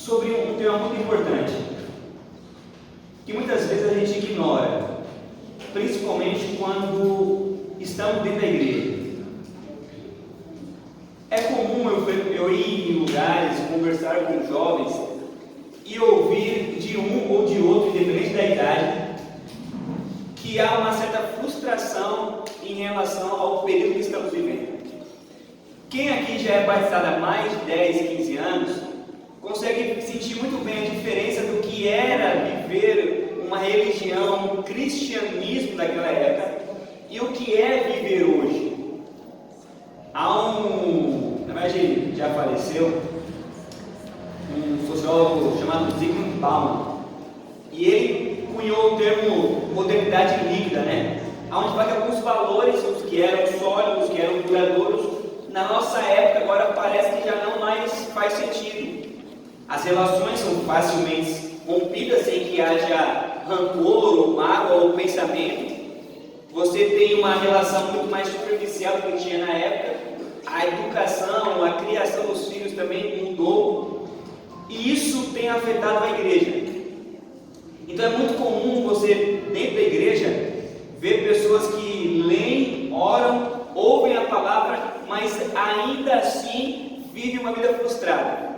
sobre um tema muito importante, que muitas vezes a gente ignora, principalmente quando estamos dentro da igreja. É comum eu ir em lugares, conversar com jovens e ouvir de um ou de outro, independente da idade, que há uma certa frustração em relação ao período que estamos vivendo. Quem aqui já é batizado há mais de 10, 15 anos, consegue sentir muito bem a diferença do que era viver uma religião, um cristianismo daquela época e o que é viver hoje. Na verdade ele já faleceu, um sociólogo chamado Zygmunt Bauman, e ele cunhou o termo modernidade líquida, onde vai que alguns valores, os que eram sólidos, os que eram duradouros, na nossa época agora parece que já não mais faz sentido. As relações são facilmente rompidas sem que haja rancor, ou mágoa, ou pensamento. Você tem uma relação muito mais superficial do que tinha na época. A educação, a criação dos filhos também mudou. E isso tem afetado a igreja. Então é muito comum você, dentro da igreja, ver pessoas que leem, oram, ouvem a palavra, mas ainda assim vivem uma vida frustrada.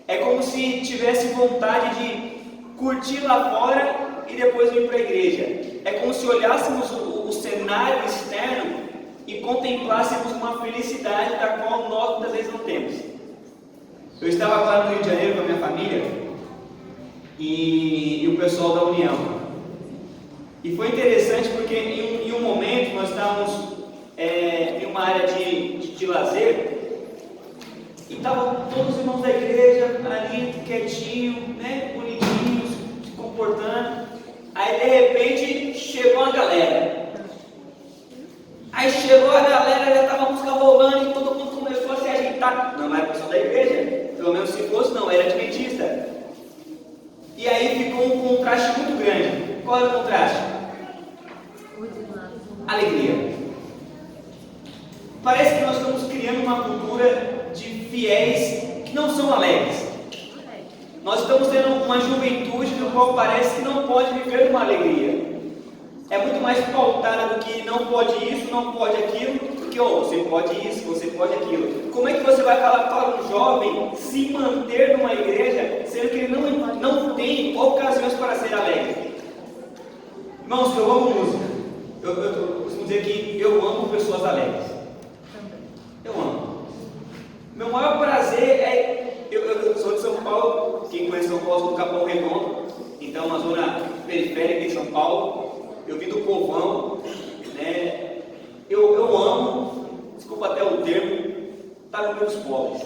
É como se tivesse vontade de curtir lá fora e depois vir para a igreja. É como se olhássemos o cenário externo e contemplássemos uma felicidade da qual nós muitas vezes não temos. Eu estava agora no Rio de Janeiro com a minha família e o pessoal da União. E foi interessante porque em um momento nós estávamos em uma área de lazer e estavam todos os irmãos da igreja ali quietinho, bonitinhos, se comportando. Aí de repente chegou a galera. Aí chegou a galera, já estava a música rolando e todo mundo começou a se agitar. Não era pessoal da igreja, pelo menos se fosse, não, era adventista. E aí ficou um contraste muito grande. Qual era o contraste? Alegria. Parece que nós estamos criando uma cultura de fiéis que não são alegres. Nós estamos tendo uma juventude no qual parece que não pode viver uma alegria. É muito mais pautada do que não pode isso, não pode aquilo, porque você pode isso, você pode aquilo. Como é que você vai falar para um jovem se manter numa igreja, sendo que ele não tem ocasiões para ser alegre? Irmãos, eu amo música. Eu costumo dizer que eu amo pessoas alegres. Eu amo. Meu maior prazer é... Eu sou de São Paulo, quem conhece São Paulo, sou do Capão Redondo, então uma zona periférica de São Paulo. Eu vim do povão, eu amo, desculpa até o termo, estar no meio dos pobres.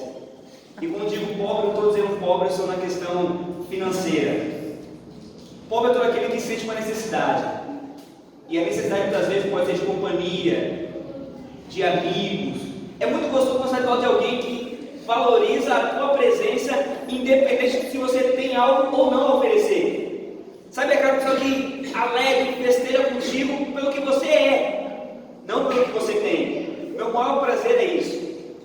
E quando digo pobre, não estou dizendo pobre só na questão financeira. Pobre é todo aquele que sente uma necessidade. E a necessidade muitas vezes pode ser de companhia, de amigos. É muito gostoso quando você fala de alguém que valoriza a tua presença, independente de se você tem algo ou não a oferecer. Sabe aquela pessoa que alegra e festeja contigo pelo que você é, não pelo que você tem. Meu maior prazer é isso.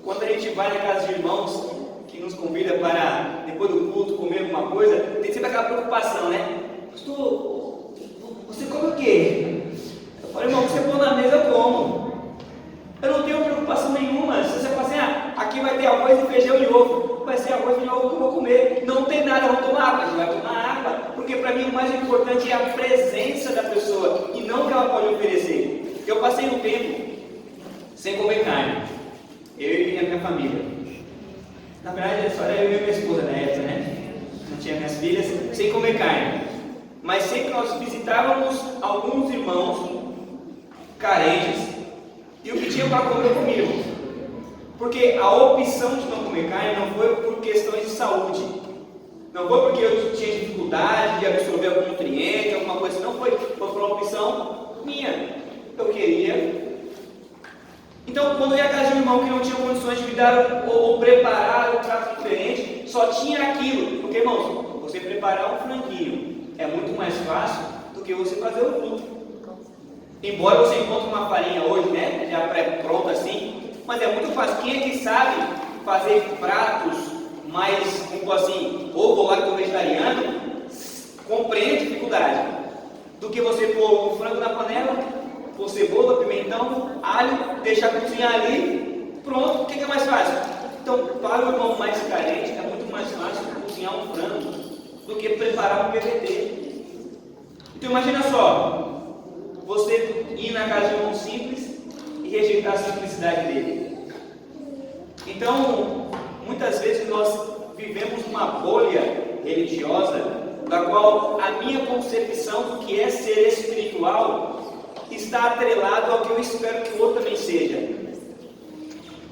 Quando a gente vai na casa de irmãos que nos convida para, depois do culto, comer alguma coisa, tem sempre aquela preocupação, Pastor, você come o quê? Eu falo, irmão, o que você põe na mesa eu como. Eu não tenho preocupação nenhuma. Se você falar assim, aqui vai ter arroz e feijão e ovo, vai ser arroz e ovo que eu vou comer. Não tem nada, vamos tomar água. A gente vai tomar água, porque para mim o mais importante é a presença da pessoa e não o que ela pode oferecer. Eu passei um tempo sem comer carne, eu e a minha família. Na verdade, só era eu e minha esposa na época, Não tinha minhas filhas, sem comer carne. Mas sempre nós visitávamos alguns irmãos carentes e o que tinha para comer comigo. Porque a opção de não comer carne não foi por questões de saúde. Não foi porque eu tinha dificuldade de absorver algum nutriente, alguma coisa assim. Não foi por uma opção minha. Eu queria. Então, quando eu ia à casa de um irmão que não tinha condições de me dar ou preparar um prato diferente, só tinha aquilo. Porque, irmãos, você preparar um franguinho é muito mais fácil do que você fazer o fruto. Embora você encontre uma farinha hoje, já pré-pronta assim, mas é muito fácil. Quem é que sabe fazer pratos mais, como assim, ovo ou lacto vegetariano, compreende a dificuldade do que você pôr o frango na panela, pôr cebola, pimentão, alho, deixar cozinhar ali, pronto. O que é mais fácil? Então, para o irmão mais carente, é muito mais fácil cozinhar um frango do que preparar um PVT. Então, imagina só, você ir na casa de um irmão simples e rejeitar a simplicidade dele. Então, muitas vezes nós vivemos uma bolha religiosa, da qual a minha concepção do que é ser espiritual está atrelado ao que eu espero que o outro também seja.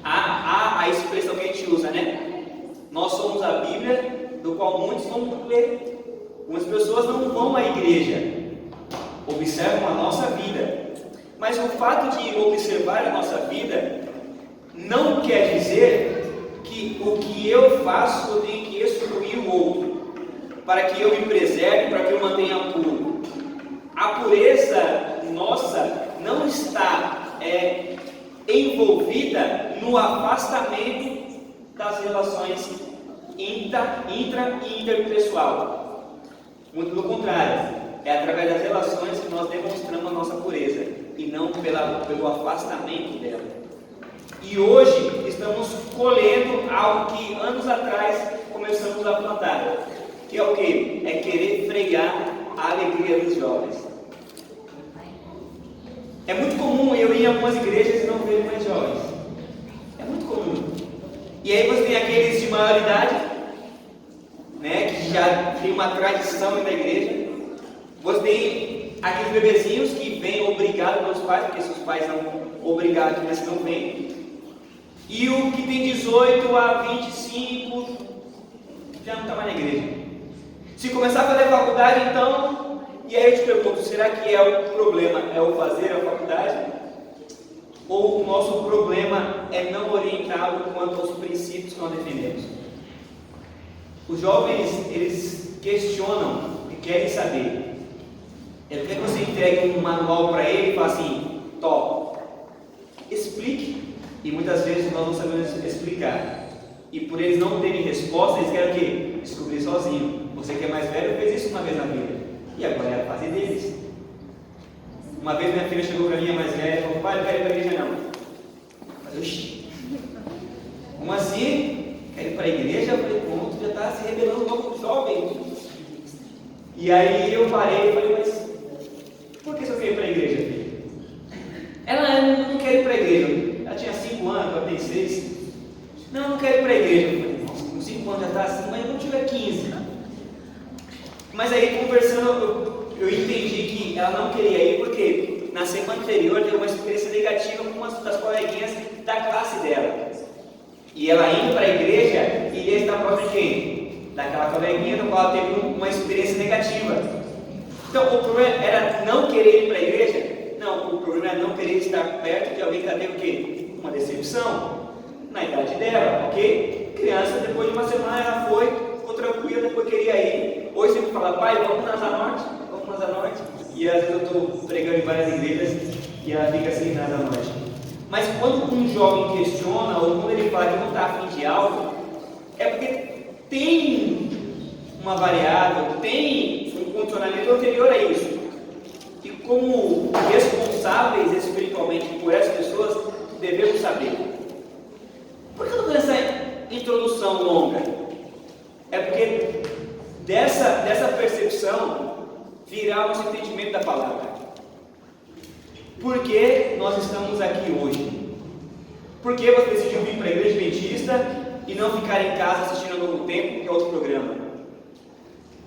Há a expressão que a gente usa, né? Nós somos a Bíblia, do qual muitos vão ler. Algumas pessoas não vão à igreja, observam a nossa vida. Mas o fato de observar a nossa vida não quer dizer que o que eu faço eu tenho que excluir o outro, para que eu me preserve, para que eu mantenha puro. A pureza nossa não está envolvida no afastamento das relações intra e interpessoal. Muito pelo contrário, é através das relações que nós demonstramos a nossa pureza e não pelo afastamento dela. E hoje estamos colhendo algo que anos atrás começamos a plantar, que é o quê? É querer frear a alegria dos jovens. É muito comum eu ir em algumas igrejas e não ver mais jovens. É muito comum. E aí você tem aqueles de maior idade, né, que já tem uma tradição dentro da igreja. Você tem aqueles bebezinhos que vêm obrigados pelos pais, porque se os pais não obrigarem, a criança não vem. E o que tem 18 a 25 já não está mais na igreja. Se começar a fazer faculdade, então, e aí eu te pergunto, será que o problema é o fazer a faculdade? Ou o nosso problema é não orientá-lo quanto aos princípios que nós defendemos? Os jovens, eles questionam e querem saber. Ele quer que você entregue um manual para ele e fale assim, top, explique. E muitas vezes nós não sabemos explicar. E por eles não terem resposta, eles querem o quê? Descobrir sozinho. Você que é mais velho fez isso uma vez na vida. E agora é a fase deles. Uma vez minha filha chegou para mim, a mais velha, e falou, pai, não quero ir para a igreja não. Mas oxi, como assim? Quer ir para a igreja? Eu falei, pronto, já está se rebelando logo com o jovem. E aí eu parei e falei, mas por que você quer ir para a igreja, filha? Ela não quer ir para a igreja. Ela tinha 5 anos, agora tem 6. Não quero ir para a igreja. Eu falei, nossa, com 5 anos já está assim, mas não tiver 15. Mas aí conversando, eu entendi que ela não queria ir porque na semana anterior teve uma experiência negativa com uma das coleguinhas da classe dela. E ela indo para a igreja, iria estar próximo de quem? Daquela coleguinha do qual ela teve uma experiência negativa. Então o problema era não querer ir para a igreja? Não, o problema é não querer estar perto de alguém que ela teve o quê? Uma decepção. Na idade dela, ok? Criança, depois de uma semana ela ficou tranquila, depois queria ir. Hoje você me fala, pai, vamos na Asa Norte? Vamos na Asa Norte? E às vezes eu estou pregando em várias igrejas e ela fica assim na Asa Norte. Mas quando um jovem questiona, ou quando ele fala que não está afim de algo, é porque tem uma variável, tem um condicionamento anterior a isso. E como responsáveis espiritualmente por essas pessoas, devemos saber. Por que eu estou dando essa introdução longa? É porque dessa percepção virá o nosso entendimento da palavra. Por que nós estamos aqui hoje? Por que você decidiu vir para a Igreja Adventista e não ficar em casa assistindo ao Novo Tempo, que é outro programa?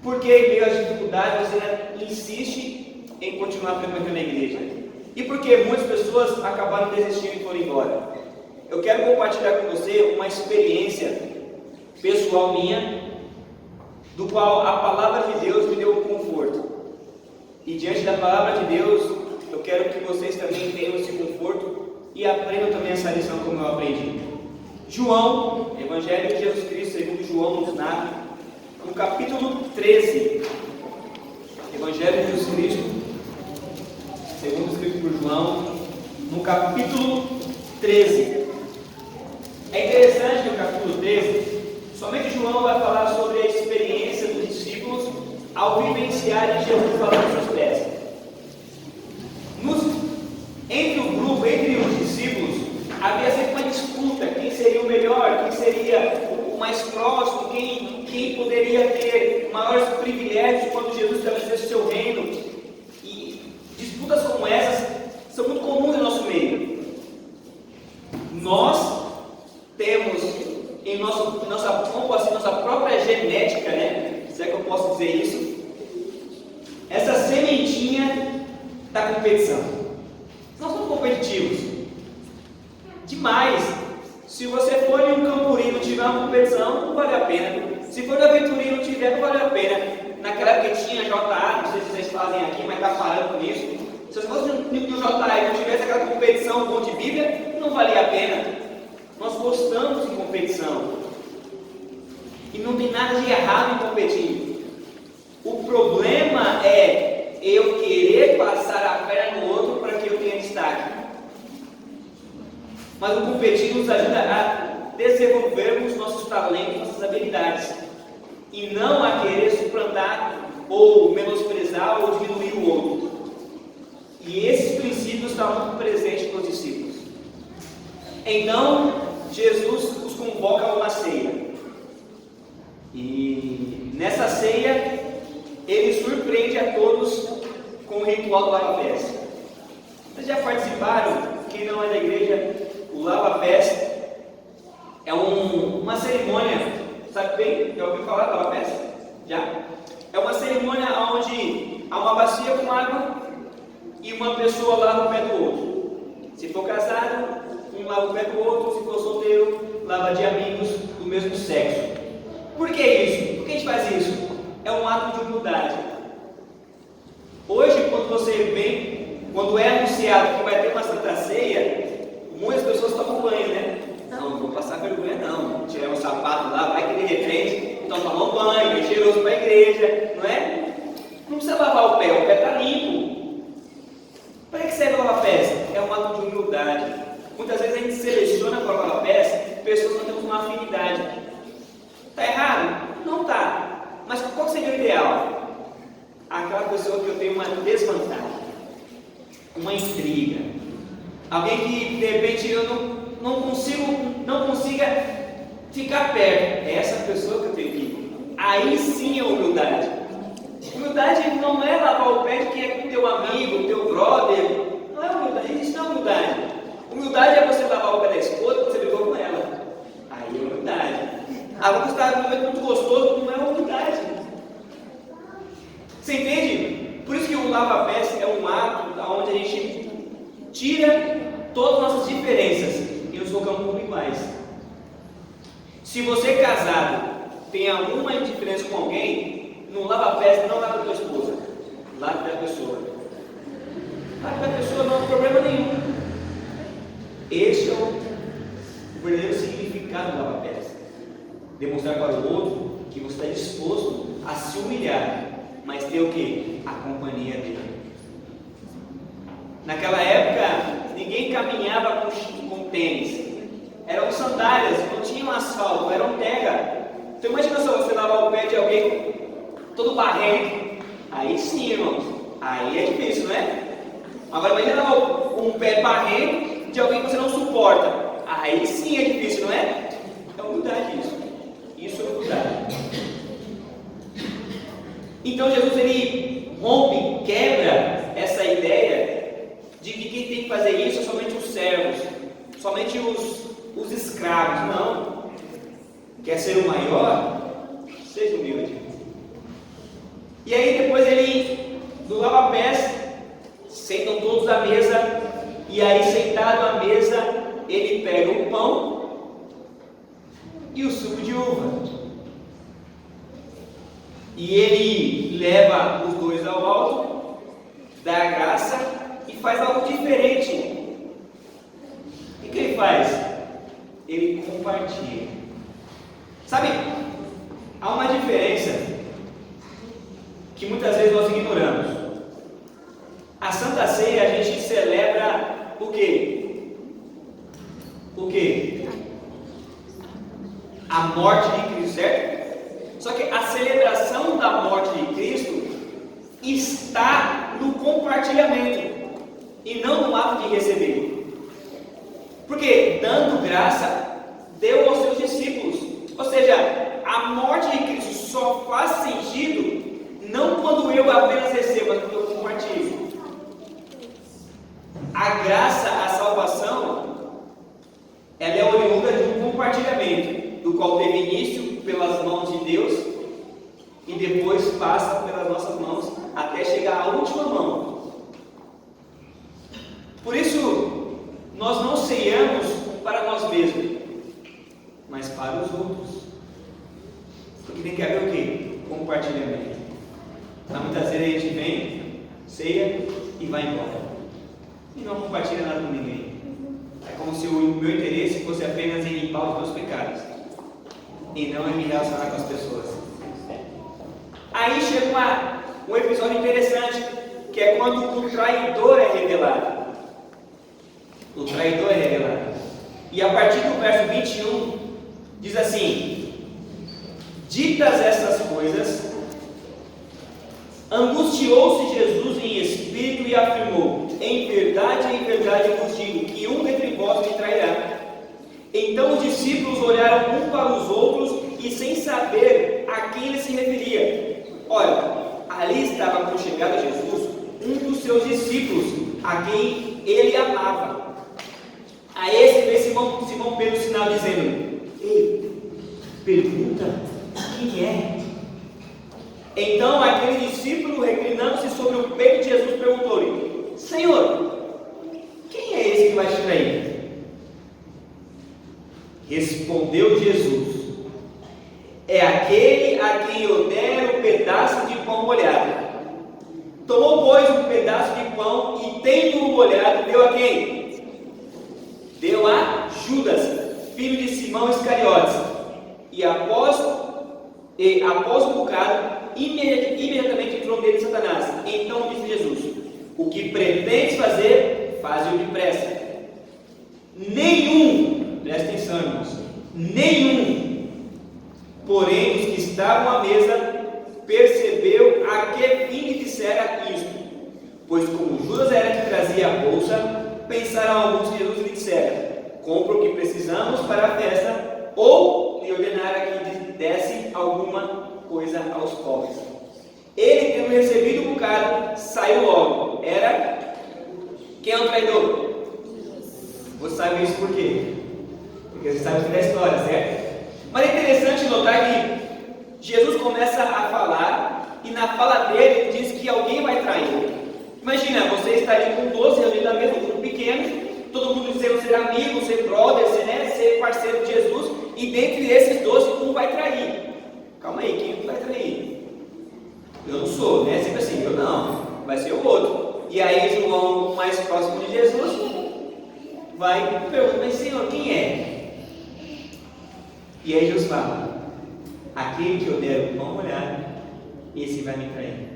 Por que em meio às dificuldades você insiste em continuar frequentando a igreja? E por que muitas pessoas acabaram desistindo e foram embora? Eu quero compartilhar com você uma experiência pessoal minha, do qual a palavra de Deus me deu um conforto. E diante da palavra de Deus, eu quero que vocês também tenham esse conforto e aprendam também essa lição como eu aprendi. João, Evangelho de Jesus Cristo, segundo João nos narra, no capítulo 13. Evangelho de Jesus Cristo, segundo escrito por João, no capítulo 13. É interessante que no capítulo 13, Somente João vai falar sobre a experiência dos discípulos ao vivenciarem Jesus falando aos seus pés. Entre o grupo, entre os discípulos, havia sempre uma disputa: quem seria o melhor, quem seria o mais próximo, quem poderia ter maiores privilégios quando Jesus estabelecesse o seu reino. E disputas como essas são muito comuns no nosso meio. Nós temos em nossa própria genética, né? Se é que eu posso dizer isso, essa sementinha da competição. Nós somos competitivos demais. Se você for em um Camburi e não tiver uma competição, não vale a pena. Se for da Aventura e não tiver, não vale a pena. Naquela época tinha JA, não sei se vocês fazem aqui, mas está parando com isso. Se você fosse no JA e não tivesse aquela competição bom de Bíblia, não valia a pena. Nós gostamos de competição. E não tem nada de errado em competir. O problema é eu querer passar a perna no outro para que eu tenha destaque. Mas o competir nos ajuda a desenvolvermos nossos talentos, nossas habilidades. E não a querer suplantar ou menosprezar ou diminuir o outro. E esses princípios estavam muito presentes nos discípulos. Então, Jesus os convoca a uma ceia. E nessa ceia, ele surpreende a todos com o ritual do lava-pés. Vocês já participaram? Quem não é da igreja, o lava-pés é uma cerimônia. Sabe bem? Já ouviu falar do lava-pés? Já? É uma cerimônia onde há uma bacia com água e uma pessoa lava o pé do outro. Se for casado, um lava o pé do outro. Se for solteiro, lava de amigos do mesmo sexo. Por que isso? Por que a gente faz isso? É um ato de humildade. Hoje, quando é anunciado que vai ter uma Santa Ceia, muitas pessoas tomam banho, né? Não vou passar vergonha não. Tirar um sapato lá, vai que de repente, então tomar um banho, é cheiroso para a igreja, não é? Não precisa lavar o pé está limpo. Para que serve o lava-pés? É um ato de humildade. Muitas vezes a gente seleciona para o lava-pés pessoas que não temos uma afinidade. Está errado? Não está. Mas qual seria o ideal? Aquela pessoa que eu tenho uma desvantagem, uma intriga, alguém que de repente eu não consiga ficar perto. É essa pessoa que eu tenho que ir. Aí sim é humildade. Humildade não é lavar o pé de quem é teu amigo, teu brother. Não é humildade, isso não é humildade. Humildade é você lavar o pé da esposa quando você brigou com ela. Aí é humildade. Agora você está num momento muito gostoso, não é humildade. Você entende? Por isso que o lava-pés é um ato onde a gente tira todas as nossas diferenças e nos colocamos como iguais. Se você é casado, tem alguma diferença com alguém, não lava-pés, não lava a tua esposa, lava da pessoa. Lava da pessoa, não há problema nenhum. Esse é o verdadeiro significado do lava-pés. Demonstrar para o outro que você está disposto a se humilhar, mas ter o quê? A companhia dele. Naquela época, ninguém caminhava com tênis. Eram sandálias, não tinham asfalto, eram terra. Então imagina só você lavar o pé de alguém todo barrento. Aí sim, irmãos. Aí é difícil, não é? Agora imagina lavar um pé barrento de alguém que você não suporta. Aí sim é difícil, não é? É humildade isso. Isso é humildade. Então Jesus ele rompe, quebra essa ideia de que quem tem que fazer isso é somente os servos, somente os escravos. Não. Quer ser o maior? Seja humilde. E aí depois ele, do lava-pés, sentam todos à mesa, e aí sentado à mesa, ele pega o pão e o suco de uva. E ele leva os dois ao alto, dá a graça e faz algo diferente. O que ele faz? Ele compartilha. Sabe, há uma diferença que muitas vezes nós ignoramos. A Santa Ceia a gente celebra o quê? O quê? A morte de Cristo. certo? Só que a celebração da morte de Cristo está no compartilhamento e não no ato de receber. Porque, dando graça, deu aos seus discípulos. Ou seja, a morte de Cristo só faz sentido não quando eu apenas recebo, mas quando eu compartilho. A graça, a salvação, ela é oriunda de um compartilhamento, do qual teve início pelas mãos de Deus e depois passa pelas nossas mãos até chegar à última mão. Por isso, nós não ceiamos para nós mesmos, mas para os outros. Porque tem que haver o quê? Compartilhamento. Então, muitas vezes a gente vem, ceia e vai embora. E não compartilha nada com ninguém. É como se o meu interesse fosse apenas em limpar os meus pecados e não em me relacionar com as pessoas. Aí chega um episódio interessante, que é quando o traidor é revelado. O traidor é revelado. E a partir do verso 21, diz assim: ditas essas coisas, angustiou-se Jesus em espírito e afirmou: em verdade vos digo, que um dentre vós me trairá. Então os discípulos olharam um para os outros e sem saber a quem ele se referia. Olha, ali estava conchegado a Jesus um dos seus discípulos, a quem ele amava. A esse veio Simão Pedro sinal dizendo: ei, pergunta quem é? Então aquele discípulo, reclinando-se sobre o peito de Jesus, perguntou-lhe: Senhor, quem é esse que vai te trair? Respondeu Jesus: é aquele a quem eu der um pedaço de pão molhado. Tomou, pois, um pedaço de pão e, tendo-o molhado, deu a quem? Deu a Judas, filho de Simão Iscariotes. E após um bocado, imediatamente entrou nele Satanás. Então disse Jesus: o que pretendes fazer, faze-o depressa. Presta atenção, irmãos, nenhum, porém, os que estavam à mesa, percebeu a que fim lhe dissera isto. Pois como Judas era que trazia a bolsa, pensaram alguns que Jesus lhe dissera: compra o que precisamos para a festa, ou lhe ordenara que desse alguma coisa aos pobres. Ele, tendo recebido um bocado, saiu logo. Era quem é o traidor? Você sabe isso por quê? Porque você sabe da história, certo? Mas é interessante notar que Jesus começa a falar, e na fala dele ele diz que alguém vai trair. Imagina, você está ali com 12 reunidos da mesma, um grupo pequeno, todo mundo dizendo ser amigo, ser brother, ser parceiro de Jesus, e dentre esses 12, um vai trair. Calma aí, quem vai trair? Eu não sou, né? Sempre assim, eu não, vai ser o outro. E aí João, mais próximo de Jesus, vai e pergunta: mas Senhor, quem é? E aí Jesus fala: aquele que eu der o pão molhado, esse vai me trair.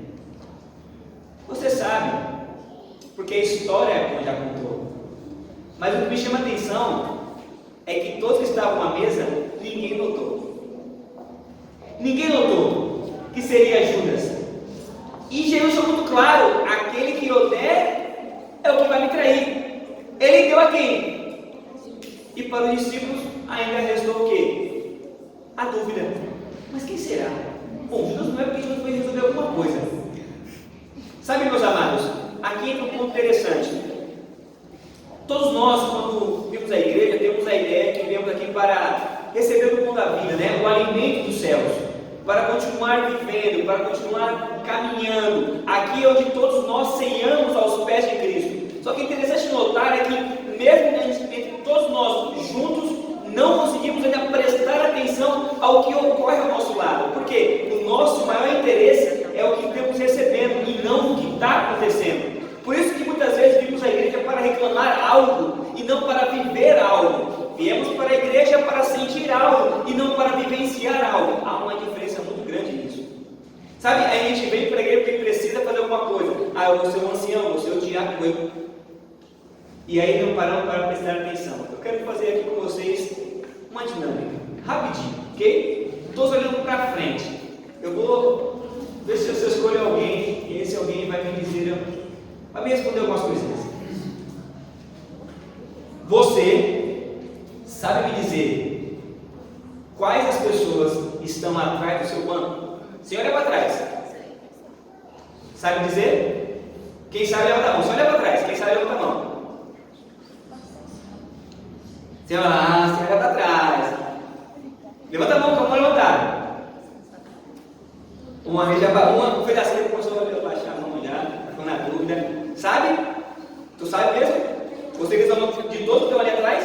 Você sabe, porque a história já contou. Mas o que me chama a atenção é que todos que estavam à mesa, ninguém notou. Ninguém notou que seria Judas. E Jesus deixou muito claro: aquele que eu der é o que vai me trair. Ele deu a quem? E para os discípulos ainda restou o quê? A dúvida: mas quem será? Bom, Judas não é porque Jesus foi resolver alguma coisa. Sabe, meus amados, aqui entra um ponto interessante. Todos nós, quando vimos a igreja, temos a ideia que viemos aqui para receber o pão da vida, né? O alimento dos céus, para continuar vivendo, para continuar caminhando. Aqui é onde todos nós ceiamos aos pés de Cristo. Só que é interessante notar é que, mesmo entre todos nós juntos, não conseguimos ainda prestar atenção ao que ocorre ao nosso lado. Porque o nosso maior interesse é o que estamos recebendo e não o que está acontecendo. Por isso que muitas vezes vimos a igreja para reclamar algo e não para viver algo. Viemos para a igreja para sentir algo e não para vivenciar algo. Há uma diferença muito grande nisso. Sabe, a gente vem para a igreja porque precisa fazer alguma coisa. Eu vou ser um ancião, vou ser um diácono. E aí não paramos para prestar atenção. Eu quero fazer aqui com vocês uma dinâmica, rapidinho, ok? todos olhando para frente. Eu vou ver se você escolhe alguém, e esse alguém vai me dizer, vai me responder algumas coisinhas. Você sabe me dizer quais as pessoas estão atrás do seu banco? Você olha para trás. Sabe dizer? Quem sabe levanta a mão. Você olha para trás. Quem sabe levanta a mão. Você olha lá, você olha para trás. Levanta a mão com a mão levantada. Uma vez já uma foi assim, começou a baixar a mão já, ficou na dúvida. Sabe? Tu sabe mesmo? Você que está de todos que estão ali atrás?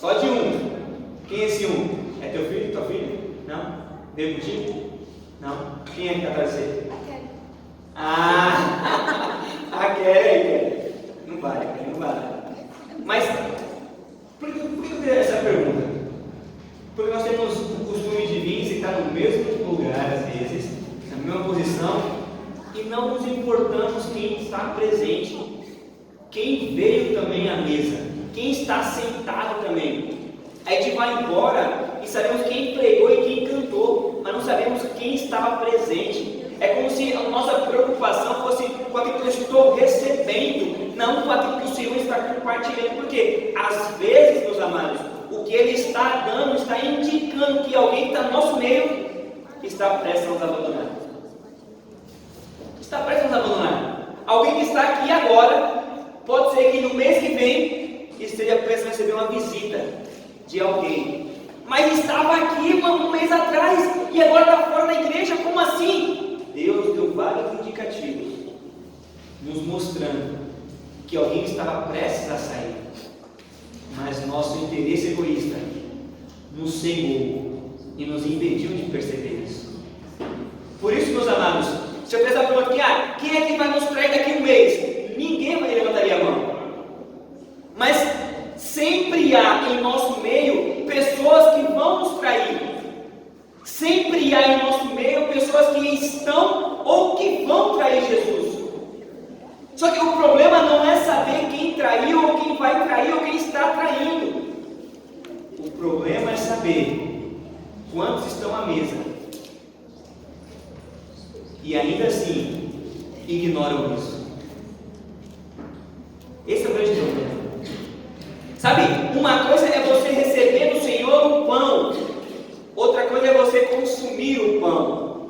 Só de um. Quem é esse um? É teu filho, tua filha? Não? Veio contigo? Não? Quem é que está atrás de você? A Kelly. Não vale, não vale. Mas, por que eu fiz essa pergunta? Porque nós temos o costume de vir e estar no mesmo lugar, às vezes, na mesma posição, e não nos importamos quem está presente, quem veio também à mesa, quem está sentado também. A gente vai embora e sabemos quem pregou e quem cantou, mas não sabemos quem estava presente. É como se a nossa preocupação fosse com aquilo que eu estou recebendo, não com aquilo que o Senhor está compartilhando. Porque às vezes, meus amados, o que Ele está dando, está indicando que alguém que está no nosso meio está prestes a nos abandonar. Está prestes a nos abandonar. Alguém que está aqui agora, pode ser que no mês que vem esteja prestes a receber uma visita de alguém. Mas estava aqui um mês atrás e agora está fora da igreja. Como assim? Deus deu vários indicativos, nos mostrando que alguém estava prestes a sair, mas nosso interesse egoísta nos cegou e nos impediu de perceber isso. Por isso, meus amados, se eu fizer a pergunta aqui, quem é que vai nos trair daqui a um mês? Ninguém vai levantaria a mão. Mas sempre há em nosso meio pessoas que vão nos trair. Sempre há em nosso meio pessoas que estão ou que vão trair Jesus. Só que o problema não é saber quem traiu ou quem vai trair ou quem está traindo. O problema é saber quantos estão à mesa e ainda assim ignoram isso. Esse é o grande problema. Sabe, uma coisa é você receber do Senhor um pão, outra coisa é você consumir o pão.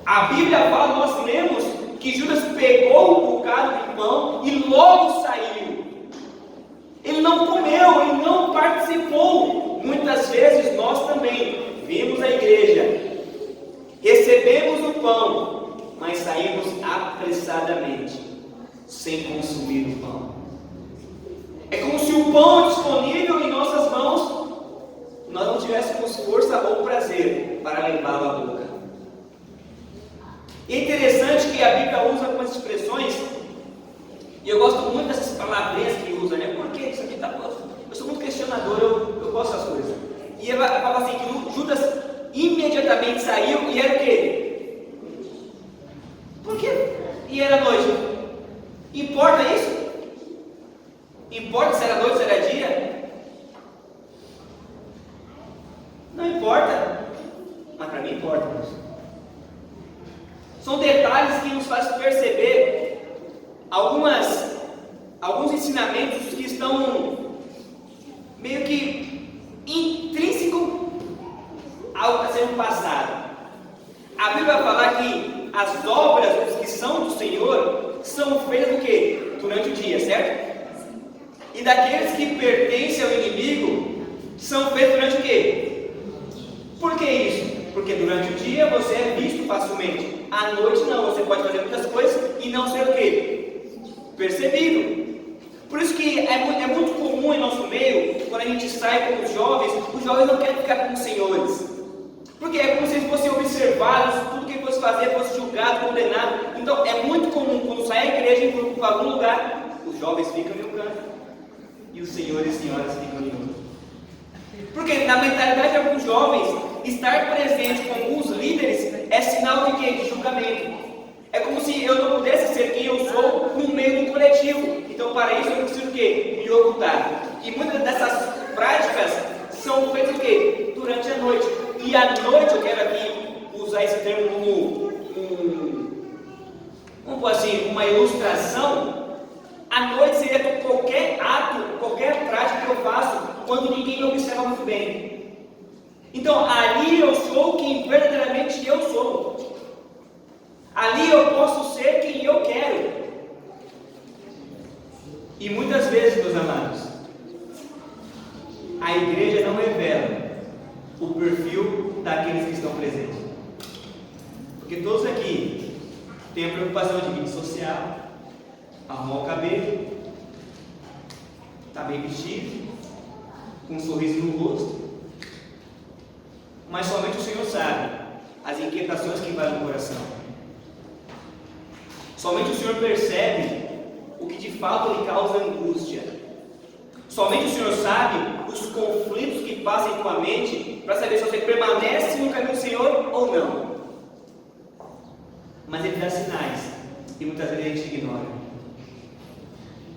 A Bíblia fala, nós lemos que Judas pegou um bocado de pão e logo saiu. Ele não comeu, ele não participou. Muitas vezes nós também vimos a igreja, recebemos o pão, mas saímos apressadamente, sem consumir o pão. É como se o pão disponível em nossas mãos, nós não tivéssemos força ou prazer para levá-lo à boca. E é interessante que a Bíblia usa algumas expressões, e eu gosto muito dessas palavrinhas que usa, né? Porque isso aqui está. Eu sou muito questionador, eu gosto dessas coisas. E ela fala assim: que Judas imediatamente saiu e era o quê? Por quê? E era noite. Importa isso? Importa se era noite, se era dia? Não importa. Mas para mim importa isso. São detalhes que nos fazem perceber alguns ensinamentos que estão meio que intrínseco ao que está sendo passado. A Bíblia vai falar que as obras que são do Senhor são feitas do quê? Durante o dia, certo? E daqueles que pertencem ao inimigo são feitos durante o quê? Por que isso? Porque durante o dia você é visto facilmente. À noite não, você pode fazer muitas coisas e não ser o quê? Percebido. Por isso que é muito comum em nosso meio, quando a gente sai com os jovens não querem ficar com os senhores. Porque é como se eles fossem observados, tudo que ele fosse fazer fosse julgado, condenado. Então é muito comum, quando sai a igreja em grupo para algum lugar, os jovens ficam em um canto e os senhores e senhoras ficam em outro. Porque na mentalidade de alguns jovens, estar presente com alguns líderes é sinal de quê? De julgamento. É como se eu não pudesse ser quem eu sou no meio do coletivo. Então para isso eu preciso o quê? Me ocultar. E muitas dessas práticas são feitas o quê? Durante a ninguém me observa muito bem. Então, ali eu sou quem verdadeiramente eu sou. Ali eu posso ser quem eu quero. E muitas vezes, meus amados, a igreja não revela o perfil daqueles que estão presentes. Porque todos aqui têm a preocupação de vida social, arrumar o cabelo, estar bem vestido, com um sorriso no rosto. Mas somente o Senhor sabe as inquietações que vai no coração. Somente o Senhor percebe o que de fato lhe causa angústia. Somente o Senhor sabe os conflitos que passam em tua mente para saber se você permanece no caminho do Senhor ou não. Mas Ele dá sinais e muitas vezes a gente ignora.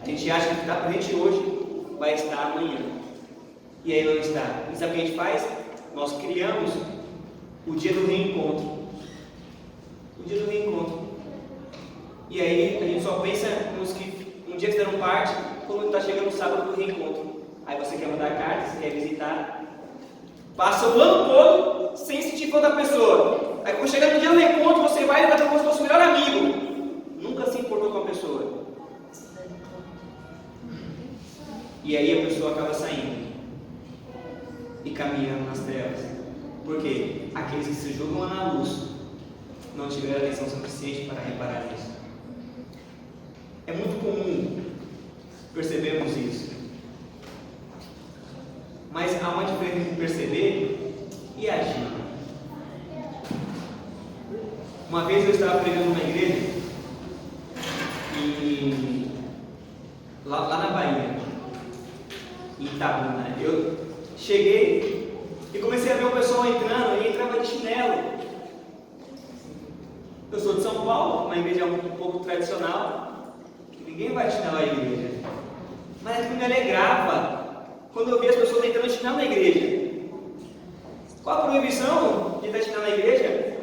A gente acha que está presente hoje vai estar amanhã. E aí não está. E sabe o que a gente faz? Nós criamos o dia do reencontro. O dia do reencontro. E aí a gente só pensa nos que um dia que fizeram parte, quando está chegando o sábado do reencontro. Aí você quer mandar cartas, quer visitar. Passa o ano todo sem sentir falta da pessoa. Aí quando chegar no dia do reencontro, você vai e trata como se fosse o melhor amigo. Nunca se importou com a pessoa. E aí a pessoa acaba saindo e caminhando nas trevas. Por quê? Aqueles que se jogam na luz não tiveram atenção suficiente para reparar nisso. É muito comum percebermos isso. Mas há uma diferença entre perceber e agir. Uma vez eu estava pregando numa igreja e lá na Bahia, em Itabuna, eu cheguei e comecei a ver o pessoal entrando e entrava de chinelo. Eu sou de São Paulo, uma igreja um pouco tradicional, que ninguém vai de chinelo à igreja. Mas aquilo me alegrava quando eu via as pessoas entrando de chinelo na igreja. Qual a proibição de estar de chinelo na igreja?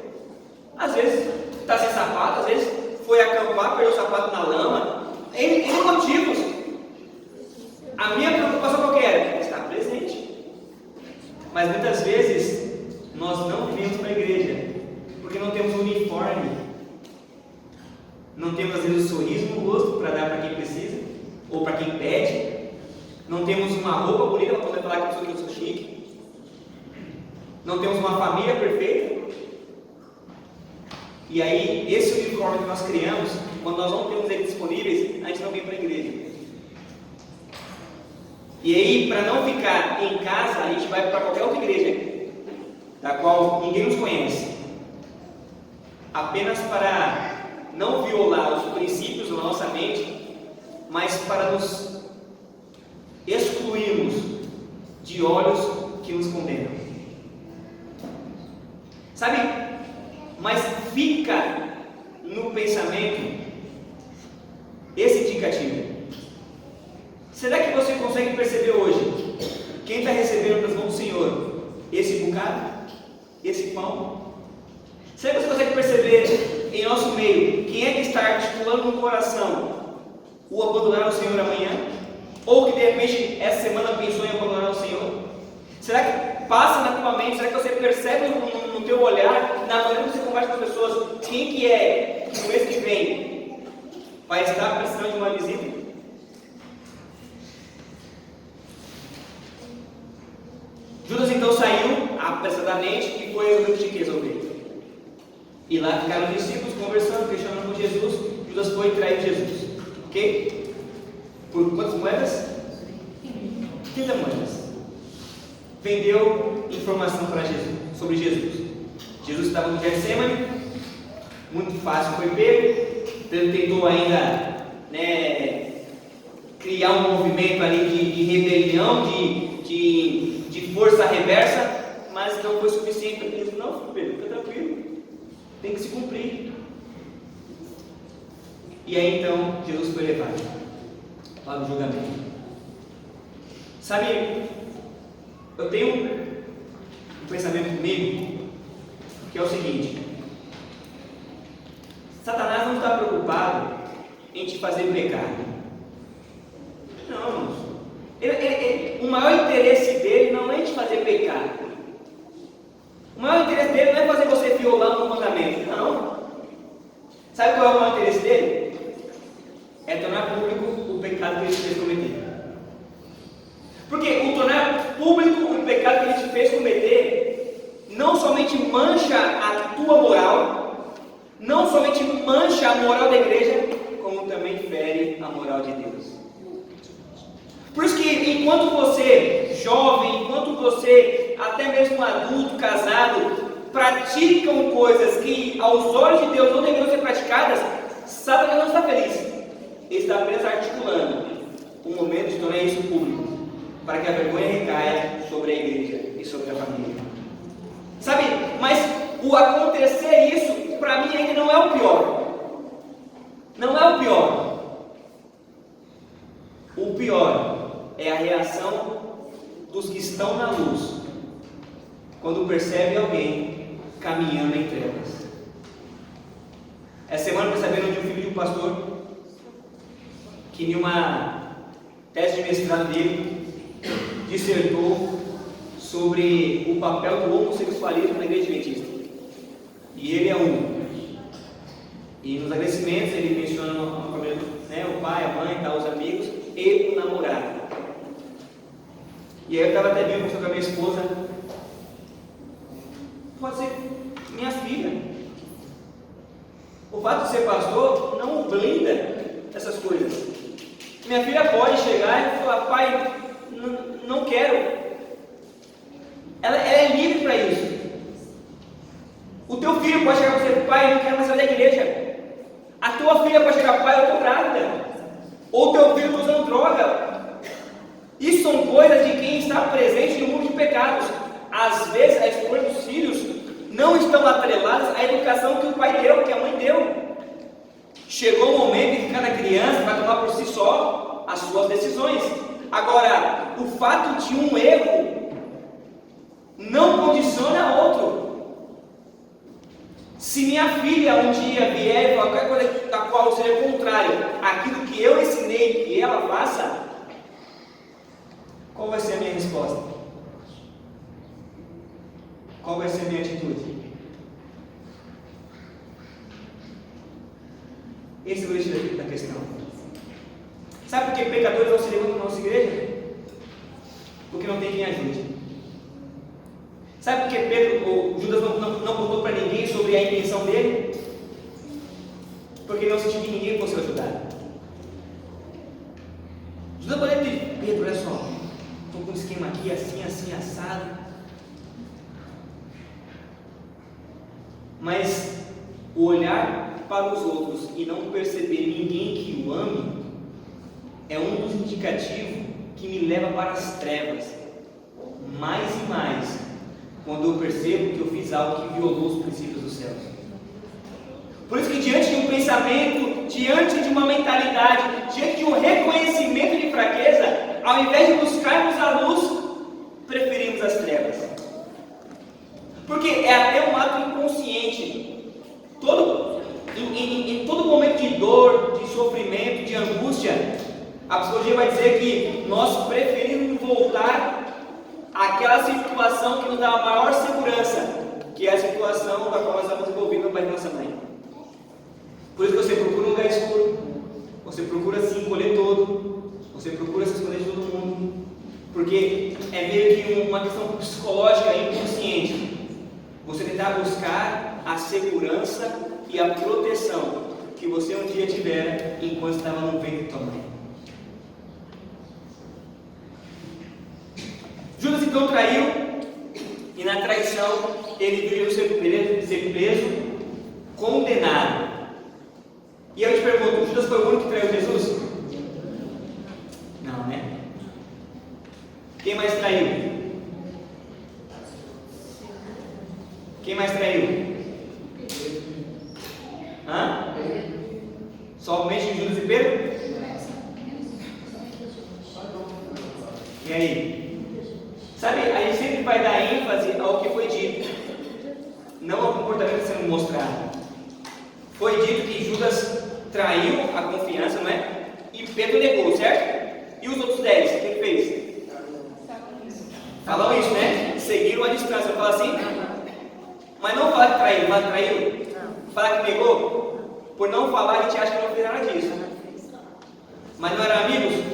Às vezes está sem sapato, às vezes foi acampar, perdeu o sapato na lama. N motivos. A minha preocupação qual que era? Estar presente. Mas muitas vezes nós não viemos para a igreja porque não temos um uniforme, não temos às vezes um sorriso no rosto para dar para quem precisa ou para quem pede, não temos uma roupa bonita para poder falar que eu sou chique, não temos uma família perfeita. E aí esse uniforme que nós criamos, quando nós não temos eles disponíveis, a gente não vem para a igreja. E aí, para não ficar em casa, a gente vai para qualquer outra igreja, da qual ninguém nos conhece, apenas para não violar os princípios da nossa mente, mas para nos excluirmos de olhos que nos condenam. Sabe? Mas fica no pensamento esse indicativo. Será que você consegue perceber hoje quem está recebendo das mãos do Senhor esse bocado, esse pão? Será que você consegue perceber em nosso meio quem é que está articulando no coração o abandonar o Senhor amanhã? Ou que de repente essa semana pensou em abandonar o Senhor? Será que passa na tua mente? Será que você percebe no teu olhar, na maneira que você conversa com as pessoas, quem que é que no mês que vem vai estar precisando de uma visita? Judas então saiu apressadamente e foi ao que tinha que resolver. E lá ficaram os discípulos conversando, questionando com Jesus. Judas foi trair Jesus. Ok? Por quantas moedas? 30 moedas. Vendeu informação para Jesus, sobre Jesus. Jesus estava no Getsemane, muito fácil foi pego. Ele tentou ainda criar um movimento ali de rebelião, de força reversa, mas não foi suficiente. Ele disse: não, Pedro, fica tranquilo, tem que se cumprir. E aí então Jesus foi levado para o julgamento. Sabe, eu tenho um pensamento comigo que é o seguinte: Satanás não está preocupado em te fazer pecar. Não, o maior interesse dele pecado que ele te fez cometer não somente mancha a tua moral, não somente mancha a moral da igreja, como também fere a moral de Deus. Por isso que enquanto você, jovem, enquanto você, até mesmo adulto, casado, praticam coisas que aos olhos de Deus não deveriam ser praticadas, Satanás não está feliz. Ele está apenas articulando um momento de tornar isso público, para que a vergonha recaia sobre a igreja e sobre a família. Sabe, mas o acontecer isso, para mim, ainda não é o pior. Não é o pior. O pior é a reação dos que estão na luz, quando percebem alguém caminhando em trevas. Essa semana eu sabendo de um filho de um pastor, que em uma tese de mestrado dele, dissertou sobre o papel do homossexualismo na igreja adventista. E ele é um. E nos agradecimentos ele menciona a família, né, o pai, a mãe, tá, os amigos e o namorado. E aí eu estava até vendo com a minha esposa, pode ser minha filha. O fato de ser pastor não o blinda essas coisas. Minha filha pode chegar e falar, pai, não quero. Ela é livre para isso. O teu filho pode chegar e dizer, pai, eu não quero mais sair da igreja. A tua filha pode chegar, pai, eu estou grávida. Ou teu filho está usando droga. Isso são coisas de quem está presente no mundo de pecados. Às vezes, a escolha dos filhos não estão atreladas à educação que o pai deu, que a mãe deu. Chegou o momento em que cada criança vai tomar por si só as suas decisões. Agora, o fato de um erro não condiciona outro. Se minha filha um dia vier e falar qualquer coisa da qual seja contrário àquilo que eu ensinei que ela faça, qual vai ser a minha resposta? Qual vai ser a minha atitude? Esse é o eixo da questão. Sabe por que pecadores não se levantam na nossa igreja? Porque não tem quem ajude. Sabe por que Judas não contou para ninguém sobre a intenção dele? Porque não sentiu que ninguém fosse ajudar. Judas poderia ter, Pedro, olha só, estou com um esquema aqui, assim, assim, assado. Mas o olhar para os outros e não perceber ninguém que o ame é um dos indicativos que me leva para as trevas, mais e mais, quando eu percebo que eu fiz algo que violou os princípios dos céus. Por isso que diante de um pensamento, diante de uma mentalidade, diante de um reconhecimento de fraqueza, ao invés de buscarmos a luz, preferimos as trevas. Porque é até um ato inconsciente. Em todo momento de dor, de sofrimento, de angústia, a psicologia vai dizer que nós preferimos voltar àquela situação que nos dá a maior segurança, que é a situação da qual nós estamos envolvidos no pai de nossa mãe. Por isso você procura um lugar escuro, você procura se encolher todo, você procura se esconder de todo mundo, porque é meio que uma questão psicológica inconsciente. Você tentar buscar a segurança e a proteção que você um dia tivera enquanto estava no ventre de tua mãe. Judas então traiu, e na traição ele veio ser preso, condenado. E eu te pergunto, Judas foi o único que traiu Jesus? Não, né? Quem mais traiu? Quem mais traiu? Hã? Somente Judas e Pedro? E aí? Sabe, a gente sempre vai dar ênfase ao que foi dito, não ao comportamento sendo mostrado. Foi dito que Judas traiu a confiança, não é? E Pedro negou, certo? E os outros 10, o que ele fez? Falam isso, né? Seguiram a distância. Fala assim? Mas não fala que traiu, fala que traiu. Fala que negou. Por não falar, a gente acha que não fez nada disso. Mas não eram amigos?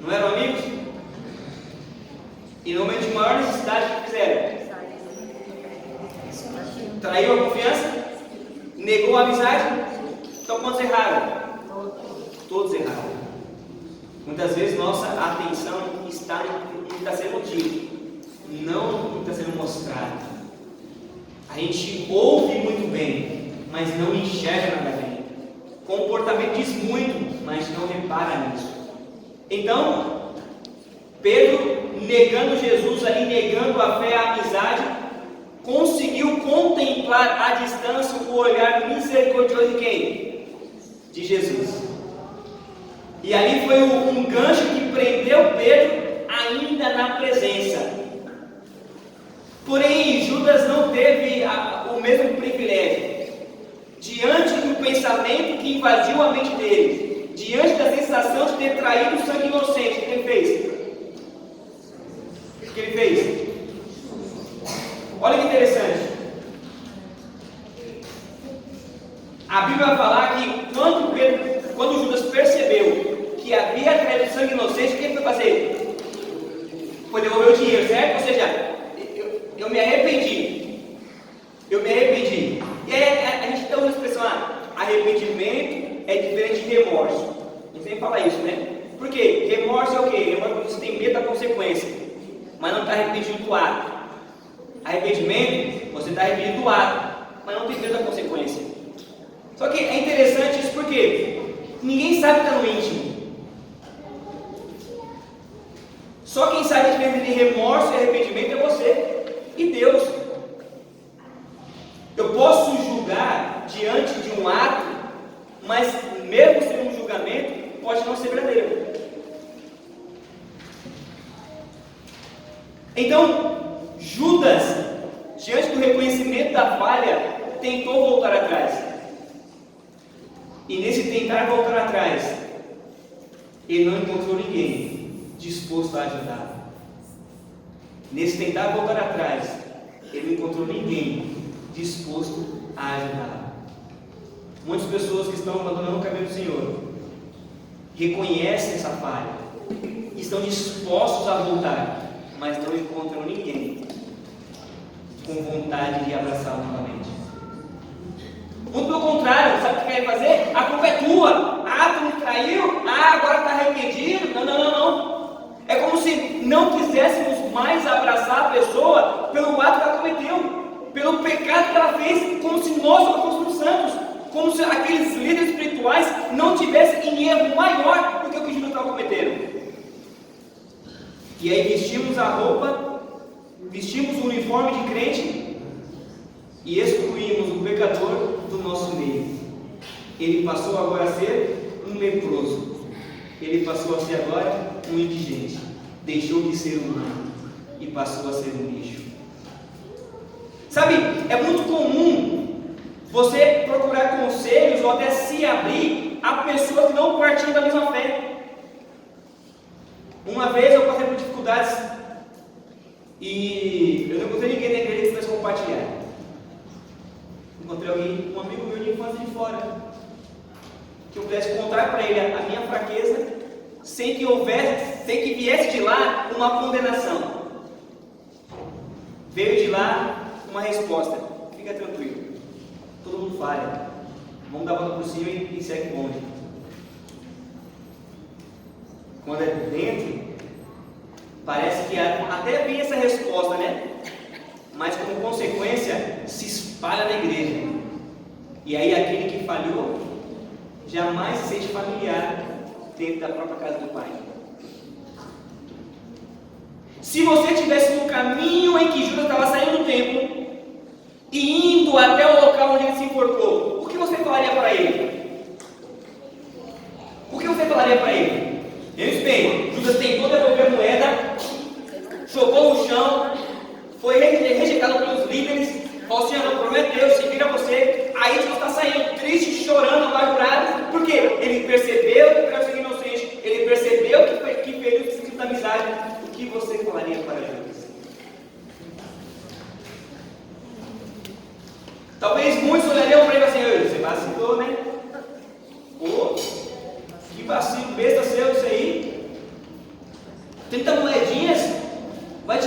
Não eram amigos? E no momento de maior necessidade, o que fizeram? Traiu a confiança? Negou a amizade? Então quantos erraram? Todos erraram. Muitas vezes nossa atenção está no que está sendo dito, não no que está sendo mostrado. A gente ouve muito bem, mas não enxerga nada bem. Comportamento diz muito, mas não repara nisso. Então, Pedro, negando Jesus ali, negando a fé, a amizade, conseguiu contemplar à distância o olhar misericordioso de quem? De Jesus. E ali foi um gancho que prendeu Pedro ainda na presença. Porém, Judas não teve o mesmo privilégio. Diante do pensamento que invadiu a mente dele, diante da sensação de ter traído o sangue inocente, o que ele fez? O que ele fez? Olha que interessante. A Bíblia vai falar que quando Judas percebeu que havia traído o sangue inocente, o que ele foi fazer? Foi devolver o dinheiro, certo? Ou seja, eu me arrependi. Eu me arrependi. E aí a gente está usando a expressão, arrependimento é diferente de remorso. A gente sempre fala isso, né? Por quê? Remorso é o quê? Remorso é quando você tem medo da consequência, mas não está arrependido do ato. Arrependimento, você está arrependido do ato, mas não tem medo da consequência. Só que é interessante isso porque ninguém sabe que está no íntimo. Só quem sabe a diferença entre remorso e arrependimento é você e Deus. Eu posso julgar diante de um ato, mas mesmo sendo um julgamento, pode não ser verdadeiro. Então, Judas, diante do reconhecimento da falha, tentou voltar atrás. E nesse tentar voltar atrás, ele não encontrou ninguém disposto a ajudar. Nesse tentar voltar atrás, ele não encontrou ninguém disposto a ajudar. Muitas pessoas que estão abandonando o caminho do Senhor reconhecem essa falha, estão dispostos a voltar, mas não encontram ninguém com vontade de abraçá-lo novamente. Muito pelo contrário, sabe o que querem fazer? A culpa é tua. Tu me traiu? Agora está arrependido? Não. É como se não quiséssemos mais abraçar a pessoa pelo ato que ela cometeu, pelo pecado que ela fez, como se nós não fôssemos santos, como se aqueles líderes espirituais não tivessem em erro maior do que o que Judas estava cometendo. E aí vestimos a roupa, vestimos o uniforme de crente e excluímos o pecador do nosso meio. Ele passou agora a ser um leproso. Ele passou a ser agora um indigente. Deixou de ser humano e passou a ser um lixo. Sabe, é muito comum você procurar conselhos ou até se abrir a pessoas que não partilham da mesma fé. Uma vez eu passei por dificuldades e eu não encontrei ninguém na igreja que pudesse compartilhar. Encontrei alguém, um amigo meu de infância de fora, que eu pudesse contar para ele a minha fraqueza, sem que viesse de lá uma condenação. Veio de lá uma resposta: fica tranquilo, todo mundo falha, vamos dar a volta por cima e segue o bonde. Quando é dentro, parece que até vem essa resposta, né? Mas como consequência se espalha na igreja. E aí aquele que falhou jamais se sente familiar dentro da própria casa do Pai. Se você estivesse no caminho em que Judas estava saindo do templo e indo até o local onde ele se enforcou, o que você falaria para ele? O que você falaria para ele? Eles bem, Judas tentou devolver a moeda, jogou no chão, foi rejeitado pelos líderes, falou assim: não, prometeu, se vira você. Aí Jesus está saindo triste, chorando, amargurado, porque ele percebeu que era ser inocente, ele percebeu que fez o princípio da amizade. O que você falaria para Judas? Talvez muitos olhariam para ele assim: você vacilou, né? Pô, que vacilo, besta seu isso aí. 30 moedinhas vai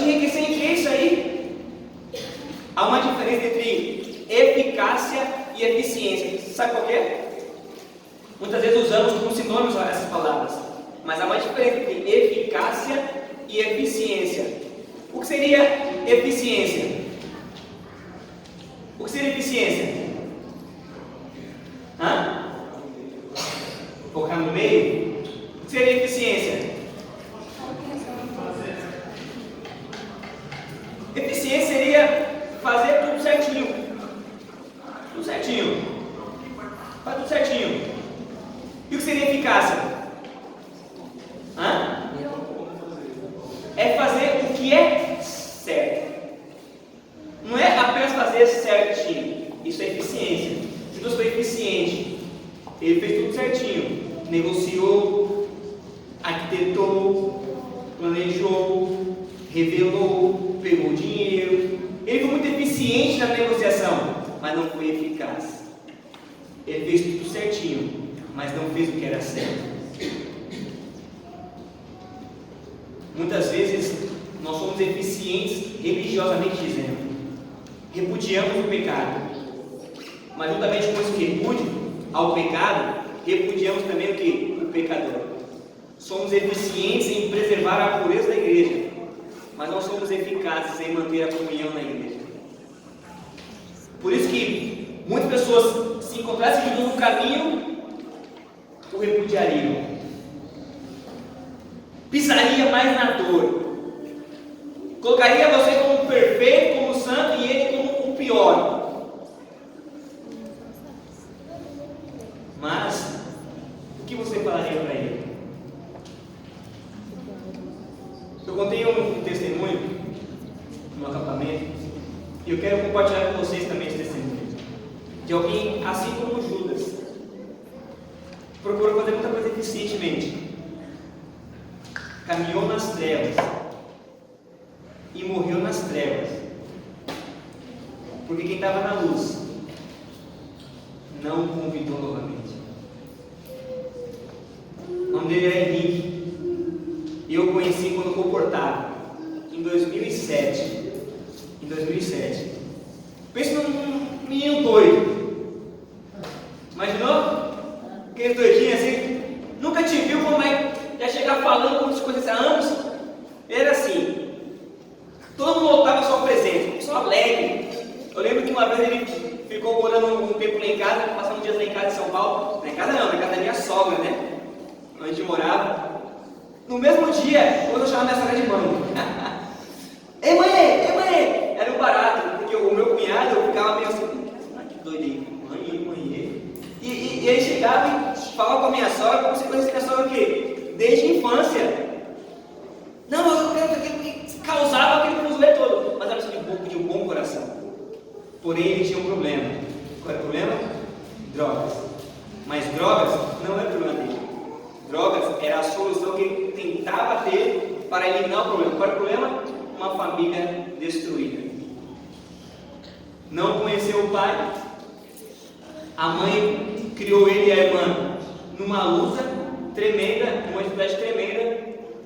é isso aí? Há uma diferença entre eficácia e eficiência. Sabe qual que é? Muitas vezes usamos como sinônimos essas palavras, mas há uma diferença entre eficácia e eficiência. O que seria eficiência? O que seria eficiência? Focar no meio? O que seria eficiência? Eficiência seria fazer tudo certinho. Tudo certinho. Faz tudo certinho. E o que seria eficácia? É fazer o que é certo. Não é apenas fazer certinho. Isso é eficiência. Judas foi eficiente. Ele fez tudo certinho. Negociou, arquitetou, planejou, revelou, pegou dinheiro. Ele foi muito eficiente na negociação, mas não foi eficaz. Ele fez tudo certinho, mas não fez o que era certo. Muitas vezes nós somos eficientes religiosamente dizendo, repudiamos o pecado, mas juntamente com esse repúdio ao pecado, repudiamos também o que? O pecador. Somos eficientes em preservar a pureza da igreja, mas não somos eficazes em manter a comunhão na igreja. Por isso que muitas pessoas, se encontrassem Jesus no caminho, o repudiariam, pisaria mais na dor, colocaria você como perfeito, como santo, e ele como o pior. Mas o que você falaria para ele? Eu contei um testemunho no acampamento e eu quero compartilhar com vocês também esse testemunho de alguém assim como Judas procurou fazer muita coisa eficientemente, caminhou nas trevas e morreu nas trevas, porque quem estava na luz não o convidou novamente. O nome dele era Henrique. E eu o conheci quando comportava, em 2007. Pense num menino doido. Imaginou? Aquele doidinho assim, nunca te viu, mas já chegar falando como se conhecesse há anos. Ele era assim, todo mundo notava sua presença, só alegre. Eu lembro que uma vez ele ficou morando um tempo lá em casa, passando dias lá em casa em São Paulo. Na casa não, na casa da minha sogra, né? Onde a gente morava. No mesmo dia, quando eu chamava minha sogra de mãe. Ei mãe! Era um barato, porque o meu cunhado ficava meio assim, que doido aí, mãe. E ele chegava e falava com a minha sogra, como se conhecesse minha sogra o quê? Desde a infância. Não, eu quero que causava aquele consuelo todo, mas era de um bom coração. Porém, ele tinha um problema. Qual era o problema? Drogas. Mas drogas não é o problema dele. Drogas era a solução que ele tentava ter para eliminar o problema. Qual era o problema? Uma família destruída. Não conheceu o pai. A mãe criou ele e a irmã numa luta tremenda, numa dificuldade tremenda.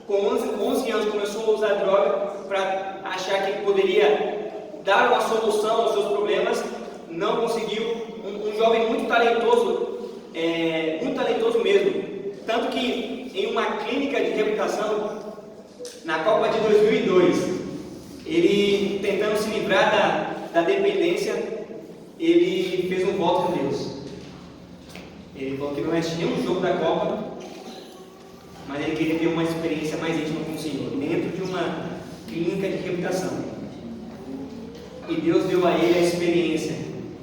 Com 11 anos começou a usar droga para achar que poderia dar uma solução aos seus problemas. Não conseguiu. Um jovem muito talentoso mesmo. Tanto que em uma clínica de reabilitação, na Copa de 2002, ele tentando se livrar da dependência, ele fez um voto com Deus. Ele falou que não assistia nenhum jogo da Copa, mas ele queria ter uma experiência mais íntima com o Senhor, dentro de uma clínica de reabilitação. E Deus deu a ele a experiência,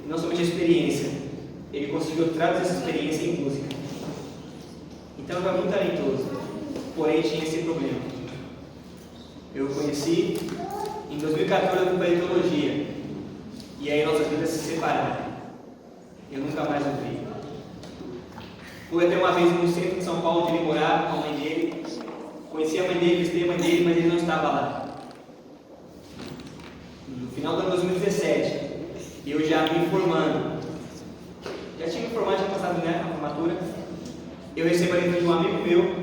não somente a experiência, ele conseguiu traduzir essa experiência em música. Então ele era muito talentoso, porém tinha esse problema. Eu o conheci em 2014, eu fui para a teologia, e aí nossas vidas se separaram. Eu nunca mais o vi. Fui até uma vez no centro de São Paulo, onde ele morava, com a mãe dele. Conheci a mãe dele, visitei a mãe dele, mas ele não estava lá. No final do ano 2017, eu já me informando, já tinha me informado, tinha passado, né, a formatura. Eu recebo a letra de um amigo meu,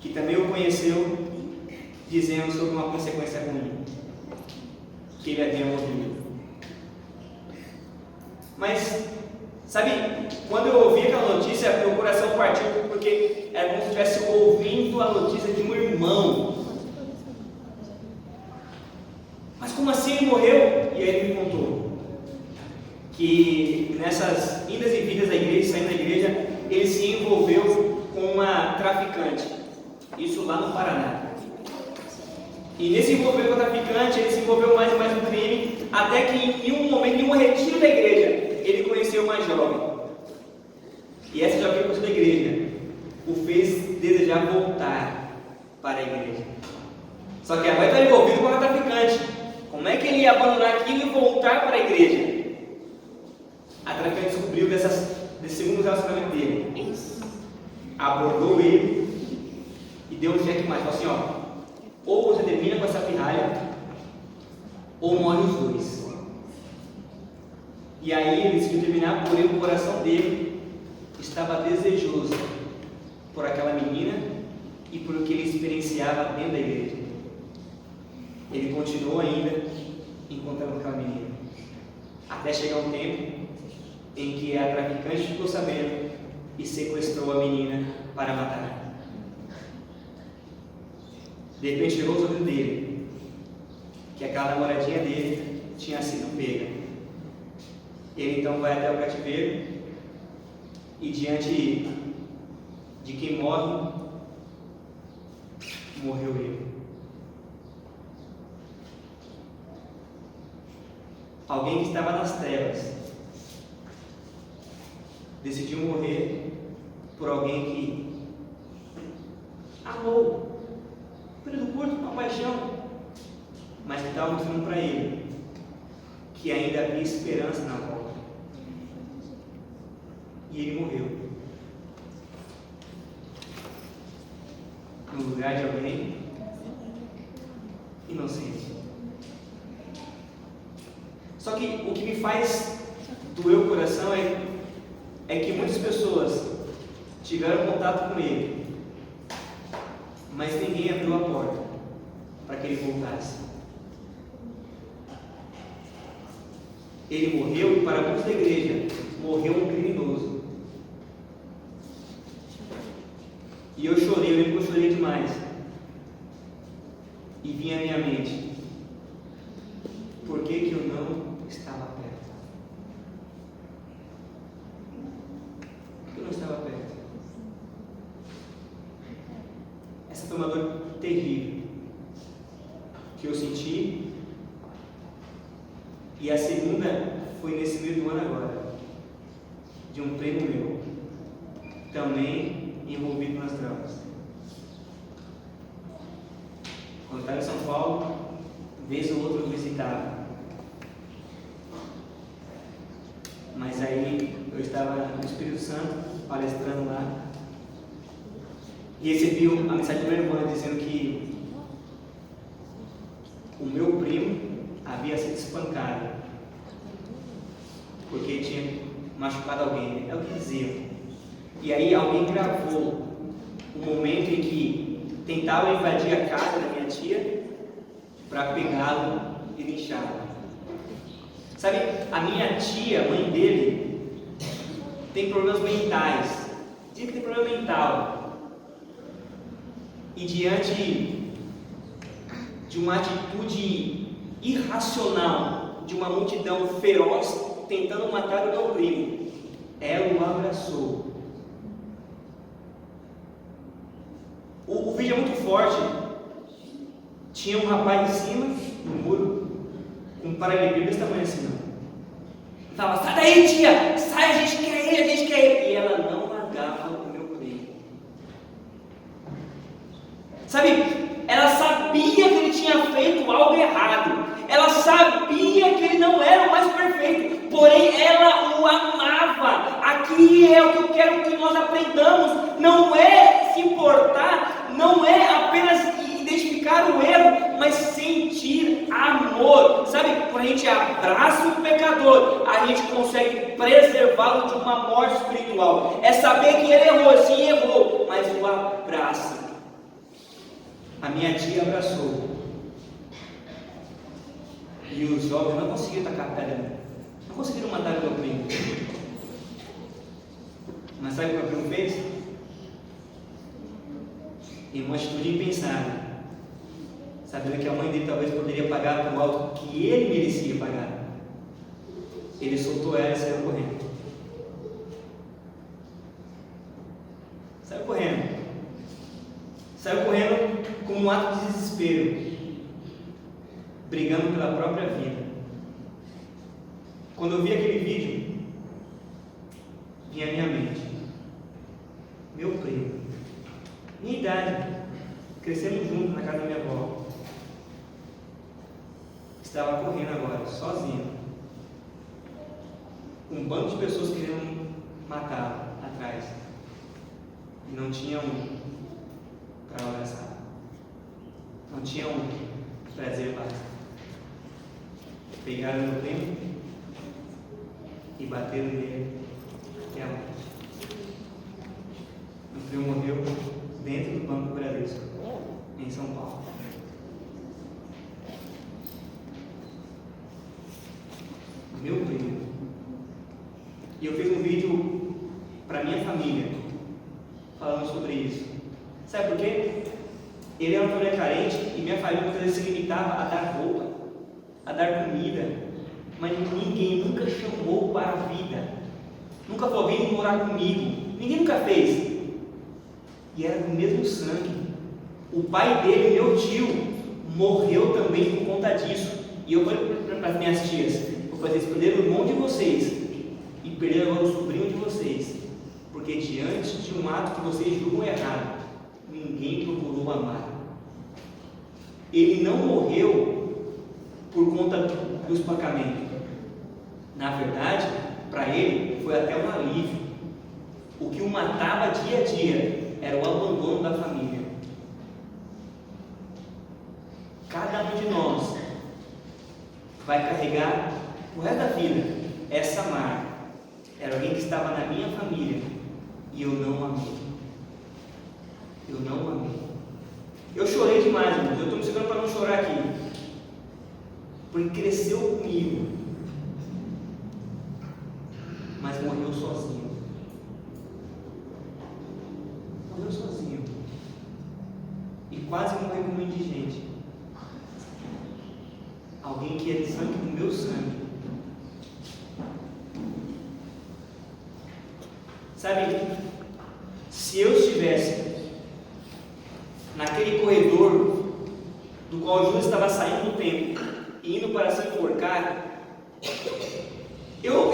que também o conheceu, dizendo sobre uma consequência ruim, que ele havia morrido. Mas, sabe, quando eu ouvi aquela notícia, meu coração partiu, porque era como se eu estivesse ouvindo a notícia de um irmão. Mas como assim ele morreu? E aí ele me contou que nessas indas e vindas da igreja, saindo da igreja, ele se envolveu com uma traficante, isso lá no Paraná. E nesse envolvimento com a traficante, ele se envolveu mais e mais no crime, até que em um momento, em um retiro da igreja, ele conheceu uma jovem. E essa jovem que conheceu da igreja o fez desejar voltar para a igreja. Só que agora está envolvido com a traficante. Como é que ele ia abandonar aquilo e voltar para a igreja? A traficante descobriu desse segundo relacionamento dele, abordou ele e deu um checkmate. Falou assim: ó, ou você termina com essa pirralha, ou morre os dois. E aí ele decidiu terminar, porém o coração dele estava desejoso por aquela menina e por o que ele experienciava dentro da igreja. Ele continuou ainda encontrando aquela menina, até chegar um tempo em que a traficante ficou sabendo e sequestrou a menina para matar. De repente chegou aos ouvidos dele que aquela namoradinha dele tinha sido pega. Ele então vai até o cativeiro e diante de quem morre, morreu ele. Alguém que estava nas trevas decidiu morrer por alguém que amou, período curto, uma paixão, mas que estava mostrando para ele que ainda havia esperança na volta. E ele morreu no lugar de alguém inocente. Só que o que me faz doer o coração é que muitas pessoas tiveram contato com ele, mas ninguém abriu a porta para que ele voltasse. Ele morreu, e para muitos da igreja, morreu um criminoso. E eu chorei, eu lembro que eu chorei demais. E vinha à minha mente: por que eu não estava perto? Por que eu não estava perto? Essa foi uma dor terrível que eu senti. E a segunda foi nesse meio do ano agora, de um primo meu, também envolvido nas drogas. Quando estava em São Paulo, vez ou outra eu visitava. Mas aí eu estava no Espírito Santo, palestrando lá, e recebi a mensagem da minha irmã dizendo que o meu primo havia sido espancado porque tinha machucado alguém. É o que dizia. E aí alguém gravou o momento em que tentavam invadir a casa da minha tia para pegá-lo e linchá-lo. Sabe, a minha tia, mãe dele, tem problemas mentais. Diz que tem problema mental. E diante de uma atitude irracional de uma multidão feroz tentando matar o meu primo, ela o abraçou. O vídeo é muito forte. Tinha um rapaz em cima do muro com um paralelepípedo desse tamanho assim, não. Falava: sai daí, tia, sai, a gente quer ele, a gente quer ele. E ela não largava o meu primo. Sabe, ela sabia que ele tinha feito algo errado. Ela sabia que ele não era o mais perfeito, porém ela o amava. Aqui é o que eu quero que nós aprendamos. Não é se importar, não é apenas identificar o erro, mas sentir amor. Sabe, quando a gente abraça o pecador, a gente consegue preservá-lo de uma morte espiritual. É saber que ele errou, sim, errou, mas o abraça. a minha tia abraçou. E os jovens não conseguiram tacar pedra, não conseguiram matar o meu primo. Mas sabe o que meu primo fez? Em uma atitude impensada, sabendo que a mãe dele talvez poderia pagar por algo que ele merecia pagar, ele soltou ela e saiu correndo. Saiu correndo com um ato de desespero, brigando pela própria vida. Quando eu vi aquele vídeo, vinha à minha mente: meu primo, minha idade, crescemos juntos na casa da minha avó, estava correndo agora, sozinho, com um bando de pessoas querendo matá-lo atrás, e não tinham para abraçar, não tinham para dizer basta. Pegaram meu primo e bateram nele até a morte. Meu primo morreu dentro do Banco do Bradesco, em São Paulo. Meu primo. E eu fiz um vídeo para minha família falando sobre isso. Sabe por quê? Ele era uma família carente e minha família muitas vezes se limitava a dar roupa, a dar comida, mas ninguém nunca chamou para a vida, nunca falou: vem morar comigo. Ninguém nunca fez. E era do mesmo sangue. O pai dele, meu tio, morreu também por conta disso. E eu falei para as minhas tias: vocês perderam o irmão de vocês e perderam agora o sobrinho de vocês, porque diante de um ato que vocês julgam errado, ninguém procurou amar. Ele não morreu por conta do espancamento. Na verdade, para ele foi até um alívio. O que o matava dia a dia era o abandono da família. Cada um de nós vai carregar o resto da vida essa marca. Era alguém que estava na minha família e eu não amei. Eu não amei. Eu chorei demais, irmãos. Eu estou me segurando para não chorar aqui, porque cresceu comigo, mas morreu sozinho. Morreu sozinho. E quase morreu como indigente. Alguém que é de sangue do meu sangue. Sabe, se eu estivesse naquele corredor do qual Judas estava saindo do templo e indo para se enforcar, eu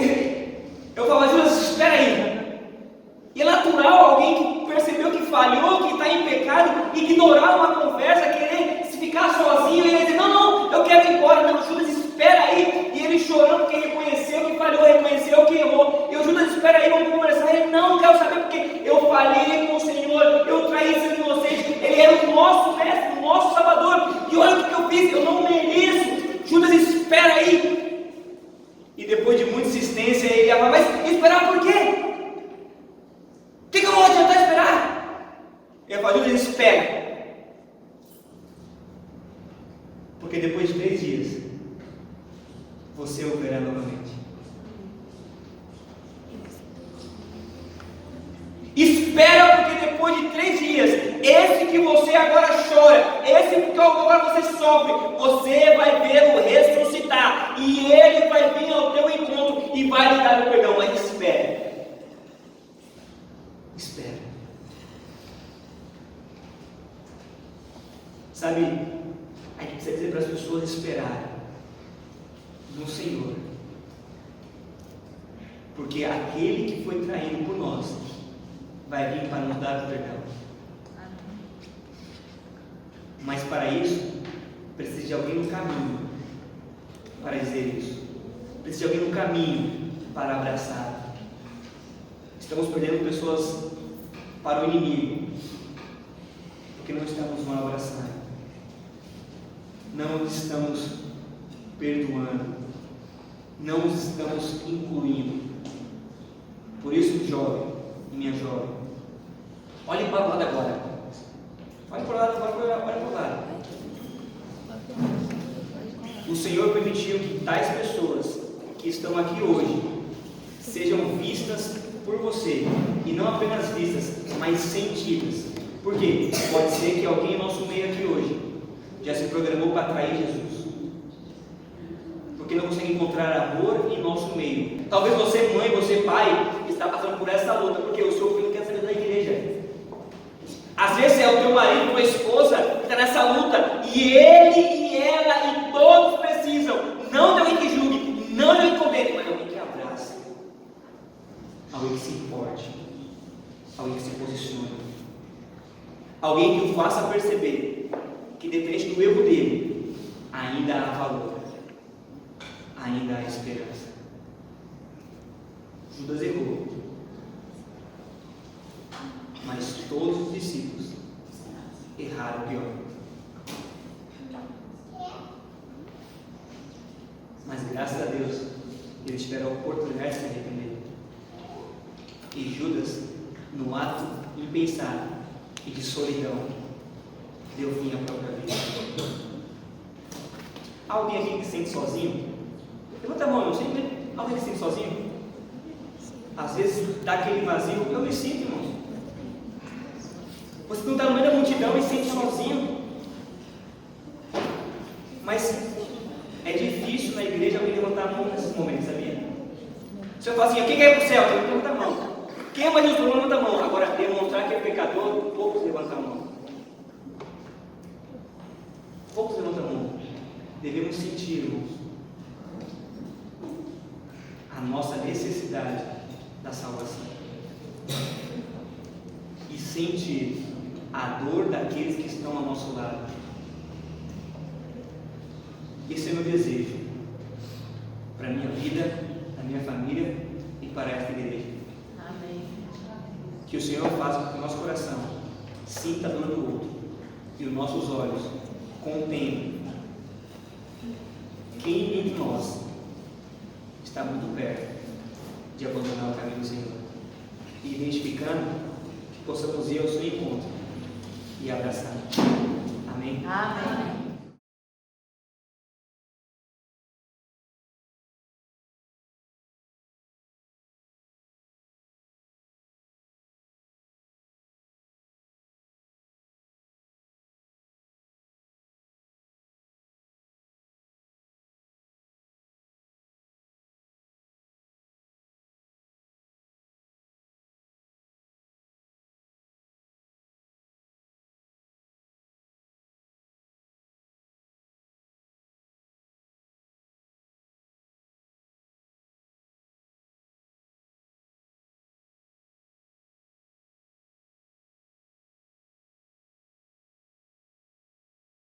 falava: Judas, espera aí. E é natural alguém que percebeu que falhou, que está em pecado, ignorar uma conversa, querer se ficar sozinho, e ele dizer: não, eu quero ir embora. Não, Judas, espera aí. E ele chorando porque reconheceu que falhou, reconheceu que errou. E o Judas: espera aí, vamos conversar. Ele: não quero saber, porque eu falhei com o Senhor, eu traí esse inocente. Ele era o nosso mestre, o nosso salvador, e olha o que eu fiz, eu não mereço. Judas, espera aí. E depois de muita insistência, ele ia falar: mas esperar por quê? O que eu vou adiantar esperar? Ele falou: Judas, espera, porque depois de 3 dias você o verá novamente. Espera, porque depois de 3 dias, esse que você agora chora, esse que agora você sofre, você vai vê-lo ressuscitar, e ele vai vir ao teu encontro e vai lhe dar o perdão. Mas espera. Espera. Sabe, a gente precisa dizer para as pessoas esperarem no Senhor, porque aquele que foi traído por nós vai vir para nos dar o perdão. Mas para isso, precisa de alguém no caminho para dizer isso. Precisa de alguém no caminho para abraçar. Estamos perdendo pessoas para o inimigo, porque não estamos nos abraçando, não estamos perdoando, não estamos incluindo. Por isso, jovem e minha jovem, olhe para o lado agora. Olha para o lado, olha para o lado. O Senhor permitiu que tais pessoas que estão aqui hoje sejam vistas por você, e não apenas vistas, mas sentidas. Por quê? Pode ser que alguém em nosso meio aqui hoje já se programou para atrair Jesus, porque não consegue encontrar amor em nosso meio. Talvez você, mãe, você, pai, está passando por essa luta, porque o seu filho quer sair da igreja. Às vezes é o teu marido, tua esposa, que está nessa luta, e ele e ela e todos precisam, não de alguém que julgue, não de alguém que condene, mas de alguém que abrace, alguém que se importe, alguém que se posicione, alguém que o faça perceber que, independente do erro dele, ainda há valor, ainda há esperança. Judas errou, mas todos os discípulos erraram pior. Mas graças a Deus, eles tiveram a oportunidade de se arrepender. E Judas, no ato impensado e de solidão, deu fim à própria vida. Alguém aqui que se sente sozinho? Levanta a mão, eu sei, né? Alguém que se sente sozinho? Às vezes dá aquele vazio. Eu me sinto, irmão. Você não está no meio da multidão e se sente sozinho. Mas é difícil na igreja alguém levantar a mão nesses momentos, sabia? Se eu falar assim, quem quer ir para o céu? Tem que levantar a mão. Quem é mais justo? Levanta a mão. Agora, demonstrar que é pecador, poucos levantam a mão. Poucos levantam a mão. Devemos sentir, irmãos, a nossa necessidade da salvação. E sentir a dor daqueles que estão ao nosso lado. Esse é o meu desejo para a minha vida, para a minha família e para esta igreja. Amém. Que o Senhor faça com que o nosso coração sinta a dor do outro e os nossos olhos contemplem quem entre nós está muito perto de abandonar o caminho do Senhor, e identificando que possamos ir ao seu encontro e abraçar. Amém? Amém.